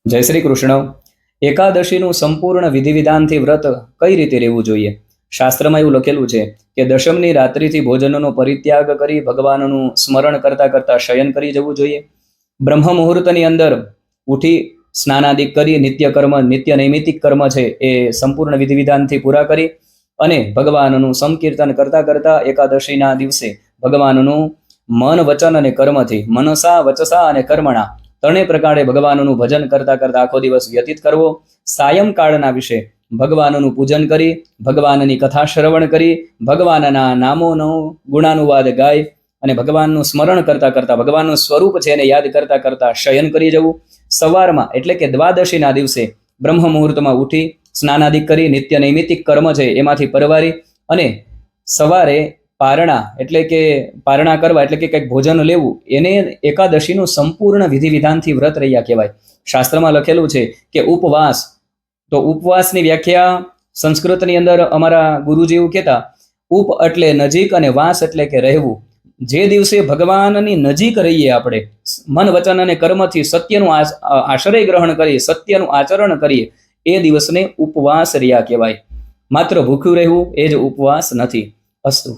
જય શ્રી કૃષ્ણ. એકાદશીનું સંપૂર્ણ વિધિ વિધાનથી વ્રત કઈ રીતે રહેવું જોઈએ? શાસ્ત્રમાં એવું લખેલું છે કે દશમની રાત્રિથી ભોજનનો પરિત્યાગ કરી ભગવાનનું સ્મરણ કરતા કરતા શયન કરી જવું જોઈએ. બ્રહ્મ મુહૂર્તની અંદર ઉઠી સ્નાનાદિક કરી નિત્ય નૈમિતિક કર્મ છે એ સંપૂર્ણ વિધિ વિધાનથી પૂરા કરી અને ભગવાનનું સંકીર્તન કરતા કરતા એકાદશીના દિવસે ભગવાનનું મન વચન અને કર્મથી, મનસા વચસા અને કર્મણા ત્રણેય પ્રકારે ભગવાનનું ભજન કરતા કરતા આખો દિવસ વ્યતીત કરવો. સાયંકાળના વિશે ભગવાનનું પૂજન કરી, ભગવાનની કથા શ્રવણ કરી, ભગવાનના નામોનો ગુણાનુવાદ ગાય અને ભગવાનનું સ્મરણ કરતા કરતા ભગવાનનું સ્વરૂપ છે એને યાદ કરતા કરતા શયન કરી જવું. સવારમાં એટલે કે દ્વાદશીના દિવસે બ્રહ્મ મુહૂર્તમાં ઉઠી સ્નાનાદિક કરી નિત્ય નૈમિતિક કર્મ છે એમાંથી પરવારી અને સવારે પારણા કરવા એટલે કે કંઈક ભોજન લેવું, એને એકાદશીનું સંપૂર્ણ વિધિ વિધાનથી વ્રત રહ્યા કહેવાય. શાસ્ત્રમાં લખેલું છે કે ઉપવાસ, તો ઉપવાસની વ્યાખ્યા સંસ્કૃતની અંદર અમારા ગુરુજી એવું કહેતા, ઉપ એટલે નજીક અને વાસ એટલે કે રહેવું. જે દિવસે ભગવાનની નજીક રહીએ આપણે મન વચન અને કર્મથી, સત્યનું આશ્રય ગ્રહણ કરીએ, સત્યનું આચરણ કરીએ, એ દિવસને ઉપવાસ રહ્યા કહેવાય. માત્ર ભૂખ્યું રહેવું એ જ ઉપવાસ નથી. અસ્તુ.